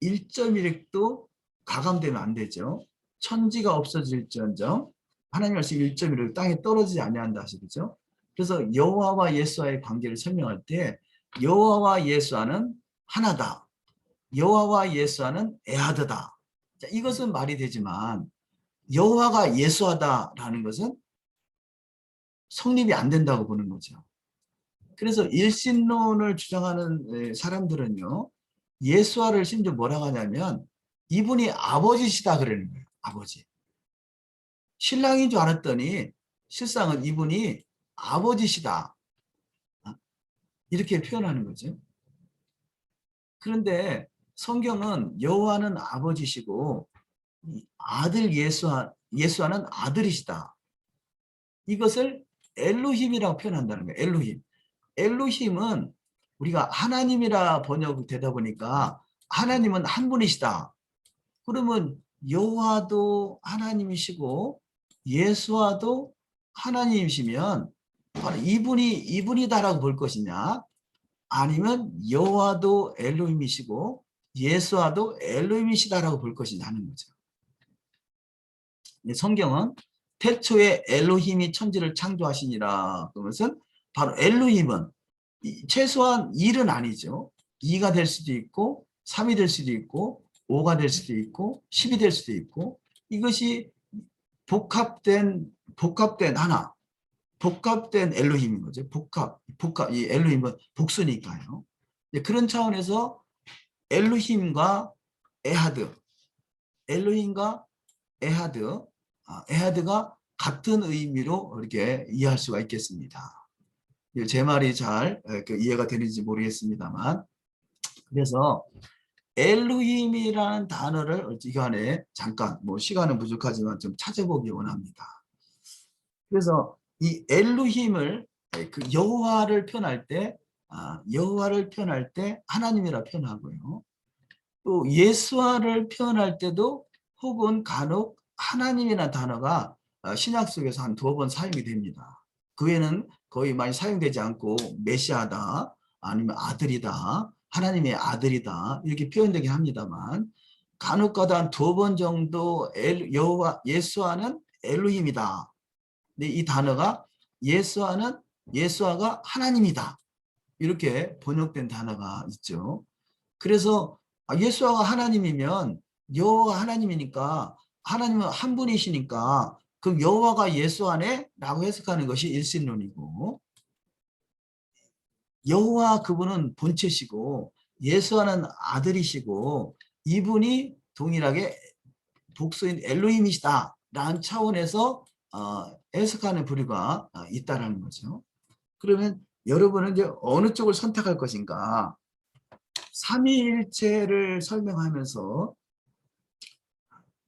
1.1획도 가감되면 안 되죠. 천지가 없어질지언정 하나님 말씀 1.1획 땅에 떨어지지 아니한다 하시죠. 그래서 여호와와 예수와의 관계를 설명할 때 여호와와 예수와는 하나다. 여호와와 예수와는 에하드다. 자, 이것은 말이 되지만 여호와가 예수하다라는 것은 성립이 안 된다고 보는 거죠. 그래서 일신론을 주장하는 사람들은요. 예수와를 심지어 뭐라고 하냐면 이분이 아버지시다 그러는 거예요. 아버지. 신랑인 줄 알았더니 실상은 이분이 아버지시다. 이렇게 표현하는 거죠. 그런데 성경은 여호와는 아버지시고 아들 예수와는 아들이시다. 이것을 엘로힘이라고 표현한다는 거예요. 엘로힘. 엘로힘은 우리가 하나님이라 번역되다 보니까 하나님은 한 분이시다. 그러면 여호와도 하나님이시고 예수와도 하나님이시면 바로 이분이다라고 볼 것이냐, 아니면 여호와도 엘로힘이시고 예수와도 엘로힘이시다라고 볼 것이냐 하는 거죠. 성경은 태초에 엘로힘이 천지를 창조하시니라. 그것은 바로 엘로힘은 최소한 1은 아니죠. 2가 될 수도 있고 3이 될 수도 있고 5가 될 수도 있고 10이 될 수도 있고, 이것이 복합된 하나, 복합된 엘로힘인 거죠. 복합 이 엘로힘은 복수니까요. 그런 차원에서 엘로힘과 에하드, 엘로힘과 에하드, 에하드가 같은 의미로 이렇게 이해할 수가 있겠습니다. 제 말이 잘 이해가 되는지 모르겠습니다만, 그래서 엘로힘이라는 단어를 이 시간에 잠깐, 시간은 부족하지만 좀 찾아보기 원합니다. 그래서 이 엘로힘을 그 여호와를 표현할 때 하나님이라 표현하고요. 또 예수와를 표현할 때도 혹은 간혹 하나님이라는 단어가 신약 속에서 한 2번 사용이 됩니다. 그 외에는 거의 많이 사용되지 않고 메시아다, 아니면 아들이다, 하나님의 아들이다 이렇게 표현되긴 합니다만, 간혹가다 한 2번 정도 예수와는 엘로힘이다. 근데 이 단어가 예수와가 하나님이다 이렇게 번역된 단어가 있죠. 그래서 예수와가 하나님이면 여호와가 하나님이니까, 하나님은 한 분이시니까 그럼 여호와가 예수 안에 라고 해석하는 것이 일신론이고, 여호와 그분은 본체시고 예수와는 아들이시고 이분이 동일하게 복수인 엘로힘이시다 라는 차원에서 해석하는 부류가 있다는 거죠. 그러면 여러분은 이제 어느 쪽을 선택할 것인가? 삼위일체를 설명하면서,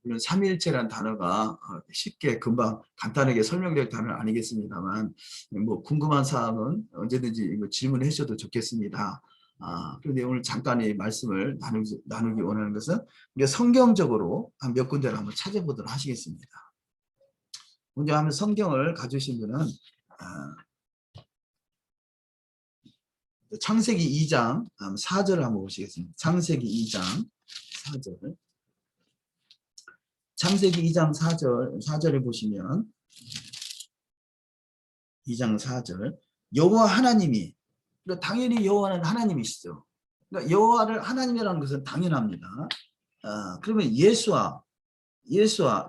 물론 삼위일체라는 단어가 쉽게 금방 간단하게 설명될 단어는 아니겠습니다만, 궁금한 사항은 언제든지 질문해 주셔도 좋겠습니다. 그런데 오늘 잠깐 이 말씀을 나누기 원하는 것은 우리가 성경적으로 한 몇 군데를 한번 찾아보도록 하시겠습니다. 먼저 한번 성경을 가져오신 분은 창세기 2장 4절을 한번 보시겠습니다. 창세기 2장 4절. 창세기 2장 4절에 보시면 2장 4절, 여호와 하나님이, 그러니까 당연히 여호와는 하나님이시죠. 그러니까 여호와를 하나님이라는 것은 당연합니다. 그러면 예수와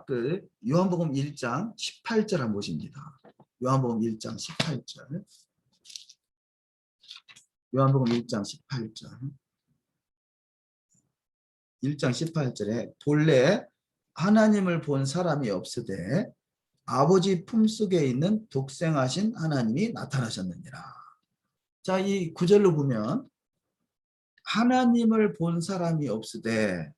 그 요한복음 1장 18절 한번 보십니다. 요한복음 1장 18절. 요한복음 1장 18절. 1장 18절에 본래 하나님을 본 사람이 없으되 아버지 품속에 있는 독생하신 하나님이 나타나셨느니라. 자, 이 구절로 보면 하나님을 본 사람이 없으되,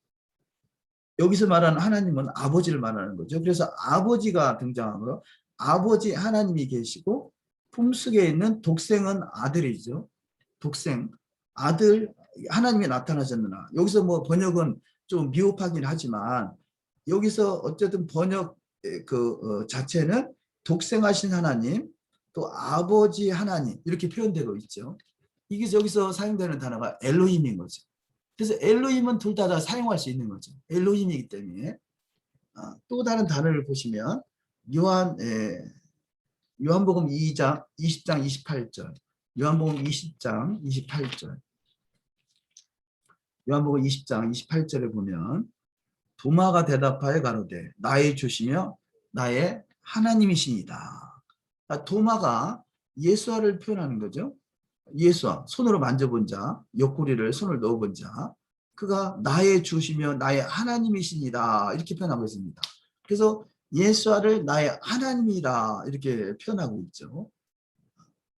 여기서 말하는 하나님은 아버지를 말하는 거죠. 그래서 아버지가 등장하므로 아버지 하나님이 계시고 품속에 있는 독생은 아들이죠. 독생, 아들 하나님이 나타나셨느냐. 여기서 번역은 좀 미흡하긴 하지만 여기서 어쨌든 번역 자체는 독생하신 하나님, 또 아버지 하나님 이렇게 표현되고 있죠. 이게 여기서 사용되는 단어가 엘로힘인 거죠. 그래서 엘로힘은 둘 다 사용할 수 있는 거죠. 엘로힘이기 때문에. 또 다른 단어를 보시면 요한복음 2장 20장 28절, 요한복음 20장 28절, 요한복음 20장 28절에 보면 도마가 대답하여 가로되 나의 주시며 나의 하나님이시니이다. 도마가 예수와를 표현하는 거죠. 예수와 손으로 만져본 자, 옆구리를 손을 넣어본 자, 그가 나의 주시며 나의 하나님이시니라 이렇게 표현하고 있습니다. 그래서 예수와를 나의 하나님이라 이렇게 표현하고 있죠.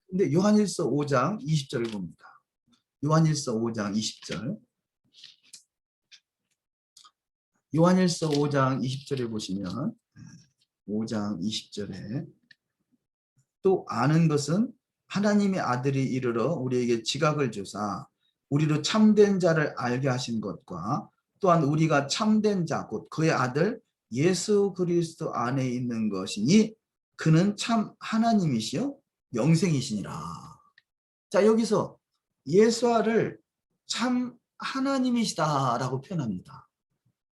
근데 요한일서 5장 20절을 봅니다. 요한일서 5장 20절. 요한일서 5장 20절에 보시면 5장 20절에 또 아는 것은 하나님의 아들이 이르러 우리에게 지각을 주사 우리로 참된 자를 알게 하신 것과 또한 우리가 참된 자 곧 그의 아들 예수 그리스도 안에 있는 것이니 그는 참 하나님이시요 영생이시니라. 자, 여기서 예수를 참 하나님이시다라고 표현합니다.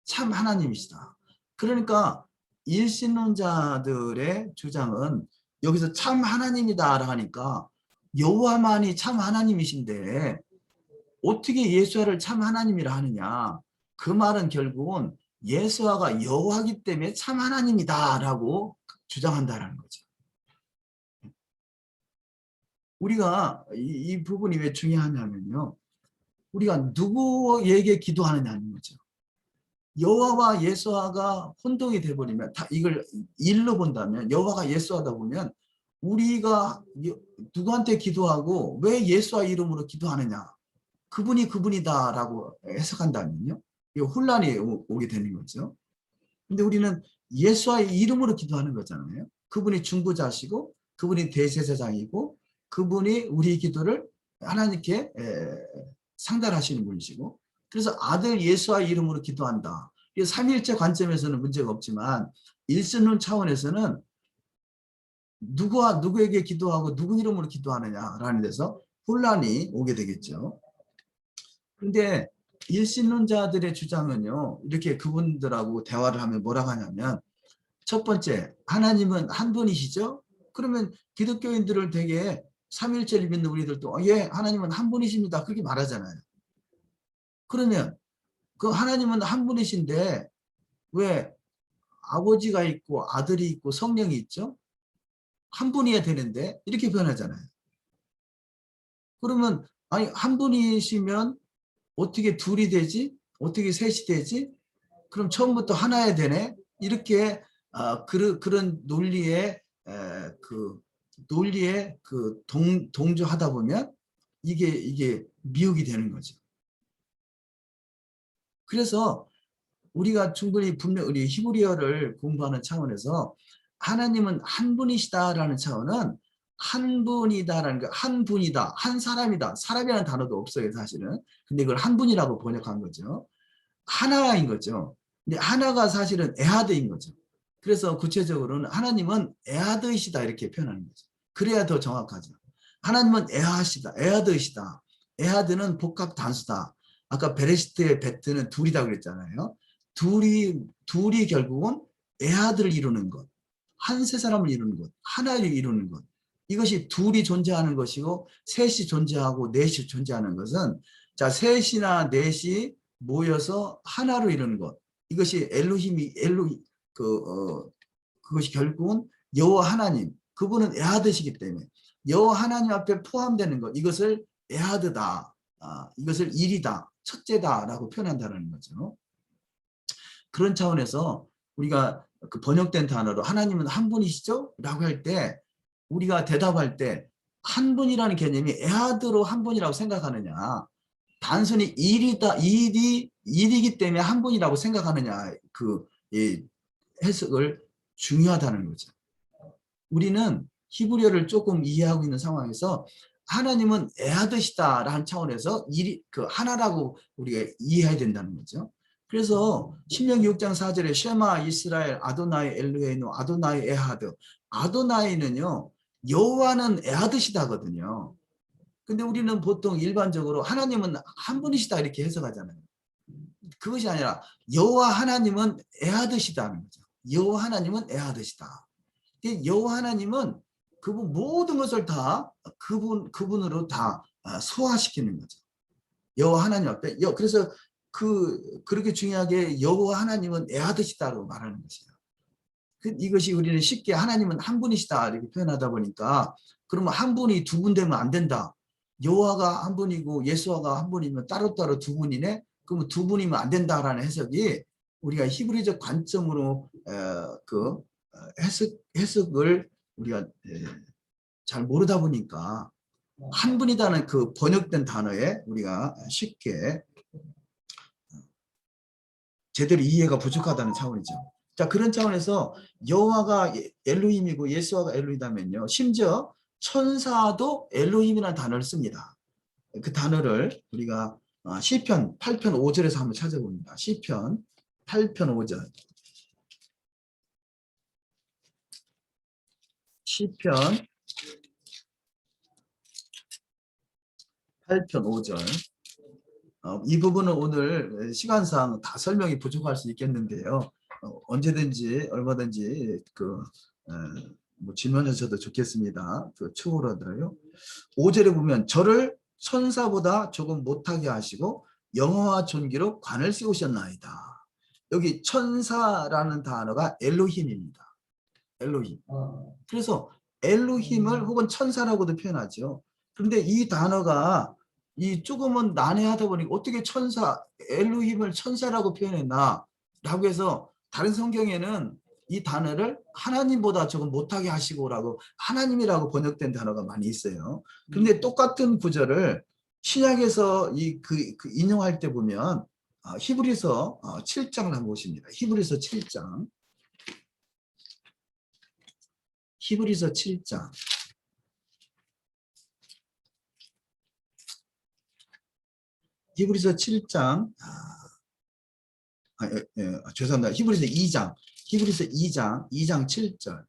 참 하나님이시다. 그러니까 일신론자들의 주장은 여기서 참 하나님이다 하니까 여호와만이 참 하나님이신데 어떻게 예수와를 참 하나님이라 하느냐. 그 말은 결국은 예수와가 여호와기 때문에 참 하나님이다라고 주장한다라는 거죠. 우리가 이 부분이 왜 중요하냐면요. 우리가 누구에게 기도하느냐는 거죠. 여호와와 예수와가 혼동이 돼버리면 이걸 일로 본다면 여호와가 예수하다 보면 우리가 누구한테 기도하고 왜 예수와 이름으로 기도하느냐 그분이 그분이다라고 해석한다면요 혼란이 오게 되는 거죠. 근데 우리는 예수와의 이름으로 기도하는 거잖아요. 그분이 중보자시고 그분이 대제사장이고 그분이 우리 기도를 하나님께 상달하시는 분이시고 그래서 아들 예수와 이름으로 기도한다. 삼위일체 관점에서는 문제가 없지만 일신론 차원에서는 누구에게 기도하고 누구 이름으로 기도하느냐라는 데서 혼란이 오게 되겠죠. 그런데 일신론자들의 주장은요. 이렇게 그분들하고 대화를 하면 뭐라고 하냐면 첫 번째 하나님은 한 분이시죠. 그러면 기독교인들을 되게 삼위일체를 믿는 우리들도 예 하나님은 한 분이십니다. 그렇게 말하잖아요. 그러면 그 하나님은 한 분이신데 왜 아버지가 있고 아들이 있고 성령이 있죠? 한 분이어야 되는데 이렇게 변하잖아요. 그러면 아니 한 분이시면 어떻게 둘이 되지? 어떻게 셋이 되지? 그럼 처음부터 하나야 되네? 이렇게 그런 논리에 동조하다 보면 이게 미혹이 되는 거죠. 그래서 우리가 충분히 분명 우리 히브리어를 공부하는 차원에서 하나님은 한 분이시다라는 차원은 한 분이다라는 거, 한 분이다, 한 사람이다. 사람이라는 단어도 없어요, 사실은. 근데 이걸 한 분이라고 번역한 거죠. 하나인 거죠. 근데 하나가 사실은 에하드인 거죠. 그래서 구체적으로는 하나님은 에하드이시다 이렇게 표현하는 거죠. 그래야 더 정확하죠. 하나님은 에하시다, 에하드이시다. 에하드는 복합 단수다. 아까 베레시트의 베트는 둘이다 그랬잖아요. 둘이 결국은 에하드를 이루는 것, 한 세 사람을 이루는 것, 하나를 이루는 것. 이것이 둘이 존재하는 것이고 셋이 존재하고 넷이 존재하는 것은 자 셋이나 넷이 모여서 하나로 이루는 것. 이것이 그것이 결국은 여호와 하나님. 그분은 에하드시기 때문에 여호와 하나님 앞에 포함되는 것. 이것을 에하드다. 이것을 일이다. 첫째다라고 표현한다는 거죠. 그런 차원에서 우리가 그 번역된 단어로 하나님은 한 분이시죠? 라고 할 때 우리가 대답할 때 한 분이라는 개념이 에하드로 한 분이라고 생각하느냐 단순히 일이기 때문에 한 분이라고 생각하느냐 해석을 중요하다는 거죠. 우리는 히브리어를 조금 이해하고 있는 상황에서 하나님은 에하드시다라는 차원에서 그 하나라고 우리가 이해해야 된다는 거죠. 그래서 신명기 6장 4절에 쉐마 이스라엘 아도나이 엘루헤이노 아도나이 에하드. 아도나이는요, 여호와는 에하드시다거든요. 근데 우리는 보통 일반적으로 하나님은 한 분이시다 이렇게 해석하잖아요. 그것이 아니라 여호와 하나님은 에하드시다는 거죠. 여호와 하나님은 에하드시다. 여호와 하나님은 그분 모든 것을 다 그분으로 다 소화시키는 거죠. 여호와 하나님 앞에. 그래서 그렇게 중요하게 여호와 하나님은 에하드시다라고 말하는 것이에요. 이것이 우리는 쉽게 하나님은 한 분이시다 이렇게 표현하다 보니까, 그러면 한 분이 두 분 되면 안 된다. 여호와가 한 분이고 예수와가 한 분이면 따로따로 두 분이네. 그러면 두 분이면 안 된다라는 해석이 우리가 히브리적 관점으로 그 해석을 우리가 잘 모르다 보니까 한 분이다는 그 번역된 단어에 우리가 쉽게 제대로 이해가 부족하다는 차원이죠. 자, 그런 차원에서 여호와가 엘로힘이고 예수와가 엘로히다면요, 심지어 천사도 엘로힘이라는 단어를 씁니다. 그 단어를 우리가 시편 8편 5절에서 한번 찾아봅니다. 시편 8편 5절. 시편 8편 5절. 이 부분은 오늘 시간상 다 설명이 부족할 수 있겠는데요. 언제든지 얼마든지 뭐 질문하셔도 좋겠습니다. 추후로더라요. 5절에 보면 저를 천사보다 조금 못하게 하시고 영화와 존귀로 관을 씌우셨나이다. 여기 천사라는 단어가 엘로힘입니다. 엘로힘. 그래서 엘로힘을 혹은 천사라고도 표현하죠. 그런데 이 단어가 조금은 난해하다 보니까 어떻게 엘로힘을 천사라고 표현했나 라고 해서 다른 성경에는 이 단어를 하나님보다 조금 못하게 하시고라고 하나님이라고 번역된 단어가 많이 있어요. 그런데 똑같은 구절을 신약에서 인용할 때 보면 히브리서 7장을 한번 보십니다. 히브리서 7장. 히브리서 7장. 히브리서 7장. 죄송합니다. 히브리서 2장. 히브리서 2장 7절.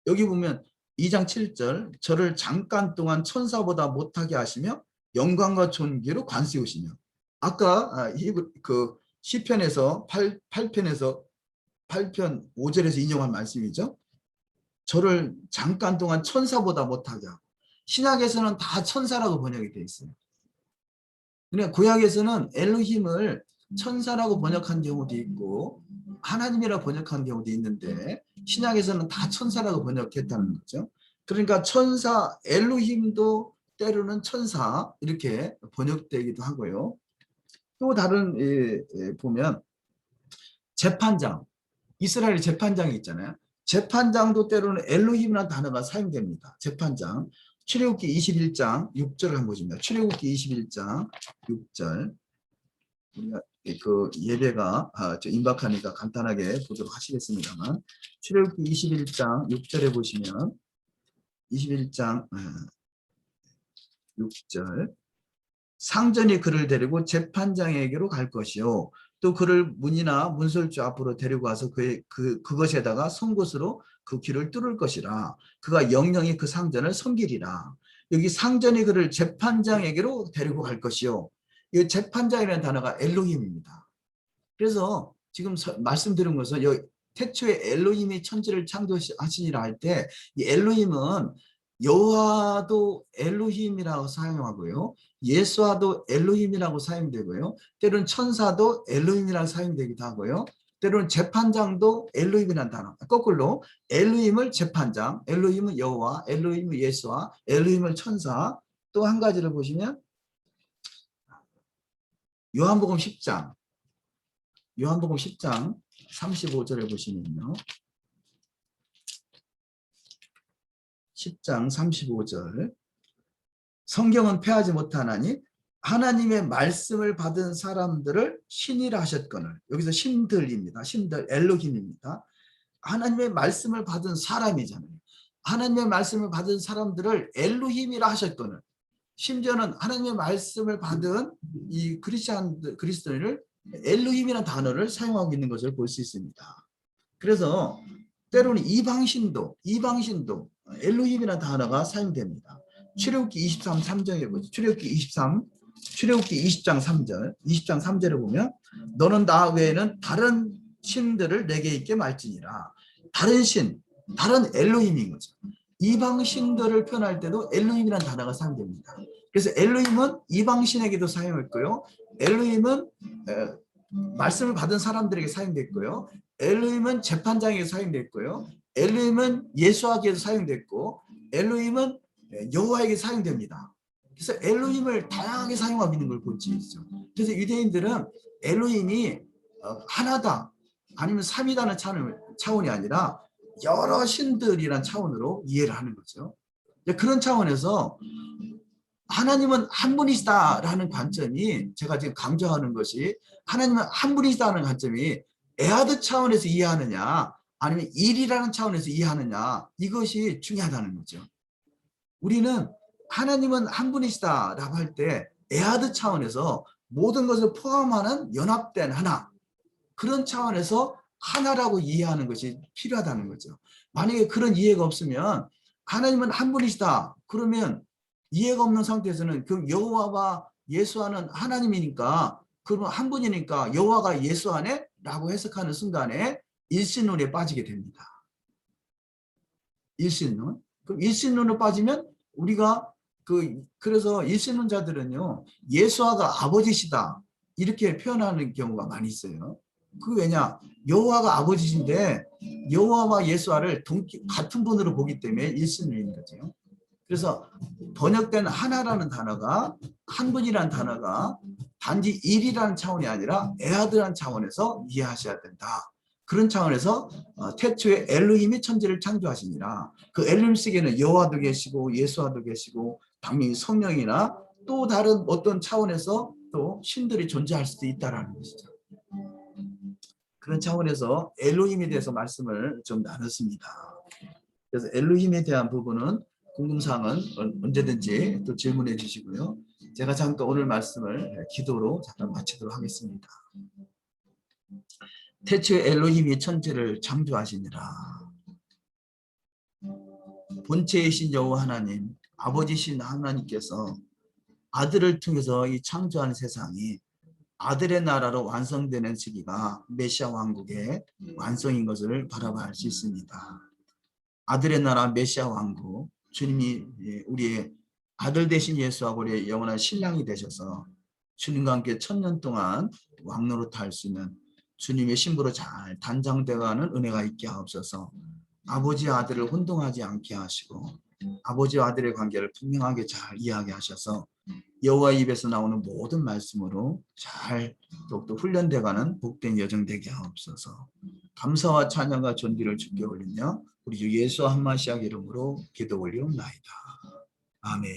여기 보면 2장 7절. 저를 잠깐 동안 천사보다 못하게 하시며 영광과 존귀로 관세우시며. 아까 시편에서 8편에서 8편 5절에서 인용한 말씀이죠. 저를 잠깐 동안 천사보다 못하게 하고. 신약에서는 다 천사라고 번역이 되어 있어요. 그러니까 구약에서는 엘로힘을 천사라고 번역한 경우도 있고 하나님이라고 번역한 경우도 있는데 신약에서는 다 천사라고 번역했다는 거죠. 그러니까 천사, 엘로힘도 때로는 천사 이렇게 번역되기도 하고요. 또 다른 보면 재판장, 이스라엘 재판장이 있잖아요. 재판장도 때로는 엘로힘이라는 단어가 사용됩니다. 재판장. 출애굽기 21장 6절을 한번 보십니다. 출애굽기 21장 6절. 우리가 예배가 임박하니까 간단하게 보도록 하시겠습니다만, 출애굽기 21장 6절에 보시면 21장 6절. 상전이 그를 데리고 재판장에게로 갈 것이요, 또 그를 문이나 문설주 앞으로 데리고 와서 그것에다가 송곳으로 그 귀를 뚫을 것이라. 그가 영영이 그 상전을 섬기리라. 여기 상전이 그를 재판장에게로 데리고 갈 것이요, 이 재판장이라는 단어가 엘로힘입니다. 그래서 지금 말씀드린 것은 태초에 엘로힘이 천지를 창조하시니라 할 때 이 엘로힘은 여호와도 엘로힘이라고 사용하고요, 예수와도 엘로힘이라고 사용되고요, 때로는 천사도 엘로힘이라고 사용되기도 하고요, 때로는 재판장도 엘로힘이라는 단어, 거꾸로 엘로힘을 재판장, 엘로힘은 여호와, 엘로힘은 예수와, 엘로힘을 천사. 또 한 가지를 보시면 요한복음 10장 35절에 보시면요, 10장 35절. 성경은 패하지 못하나니 하나님의 말씀을 받은 사람들을 신이라 하셨거늘. 여기서 신들입니다. 신들, 엘로힘입니다. 하나님의 말씀을 받은 사람이잖아요. 하나님의 말씀을 받은 사람들을 엘로힘이라 하셨거늘. 심지어는 하나님의 말씀을 받은 이 그리스도인을 엘로힘이라는 단어를 사용하고 있는 것을 볼 수 있습니다. 그래서 때로는 이방신도 엘로힘이라는 단어가 사용됩니다. 출애굽기 23, 3절에 보죠. 출애굽기 20장 3절, 20장 3절을 보면 너는 나 외에는 다른 신들을 내게 있게 말지니라. 다른 신, 다른 엘로힘인 거죠. 이방 신들을 표현할 때도 엘로힘이라는 단어가 사용됩니다. 그래서 엘로힘은 이방 신에게도 사용했고요. 엘로힘은 말씀을 받은 사람들에게 사용됐고요. 엘로힘은 재판장에게 사용됐고요. 엘로힘은 예수에게도 사용됐고, 엘로힘은 여호와에게 사용됩니다. 그래서 엘로힘을 다양하게 사용하고 있는 걸 볼 수 있죠. 그래서 유대인들은 엘로힘이 하나다 아니면 삼이다는 차원이 아니라 여러 신들이란 차원으로 이해를 하는 거죠. 그런 차원에서 하나님은 한 분이시다라는 관점이, 제가 지금 강조하는 것이 하나님은 한 분이시다는 관점이 에하드 차원에서 이해하느냐 아니면 일이라는 차원에서 이해하느냐, 이것이 중요하다는 거죠. 우리는 하나님은 한 분이시다라고 할 때 에하드 차원에서 모든 것을 포함하는 연합된 하나, 그런 차원에서 하나라고 이해하는 것이 필요하다는 거죠. 만약에 그런 이해가 없으면 하나님은 한 분이시다 그러면 이해가 없는 상태에서는 그 여호와와 예수와는 하나님이니까, 그러면 한 분이니까 여호와가 예수 안에 라고 해석하는 순간에 일신론에 빠지게 됩니다. 일신론. 그럼 일신론으로 빠지면 우리가 그래서 일신론자들은요, 예수와가 아버지시다 이렇게 표현하는 경우가 많이 있어요. 그 왜냐? 여호와가 아버지신데 여호와와 예수와를 같은 분으로 보기 때문에 일신론인 거죠. 그래서 번역된 하나라는 단어가, 한 분이라는 단어가 단지 일이라는 차원이 아니라 에하드라는 차원에서 이해하셔야 된다. 그런 차원에서 태초에 엘로힘이 천지를 창조하시니라. 그 엘로힘 속에는 여호와도 계시고 예수와도 계시고 당연히 성령이나 또 다른 어떤 차원에서 또 신들이 존재할 수도 있다라는 것이죠. 그런 차원에서 엘로힘에 대해서 말씀을 좀 나눴습니다. 그래서 엘로힘에 대한 부분은 궁금사항은 언제든지 또 질문해 주시고요. 제가 잠깐 오늘 말씀을 기도로 잠깐 마치도록 하겠습니다. 태초에 엘로힘이 천지를 창조하시니라. 본체이신 여호와 하나님, 아버지신 하나님께서 아들을 통해서 이 창조한 세상이 아들의 나라로 완성되는 시기가 메시아 왕국의 완성인 것을 바라볼 수 있습니다. 아들의 나라 메시아 왕국, 주님이 우리의 아들 되신 예수하고 우리의 영원한 신랑이 되셔서 주님과 함께 1000년 동안 왕노릇할 수 있는 주님의 신부로 잘 단장되어가는 은혜가 있게 하옵소서. 아버지와 아들을 혼동하지 않게 하시고 아버지와 아들의 관계를 분명하게 잘 이해하게 하셔서 여호와의 입에서 나오는 모든 말씀으로 잘 더욱더 훈련되어가는 복된 여정 되게 하옵소서. 감사와 찬양과 존귀를 주께 올리며 우리 주 예수 한 마시아 이름으로 기도 올리옵나이다. 아멘.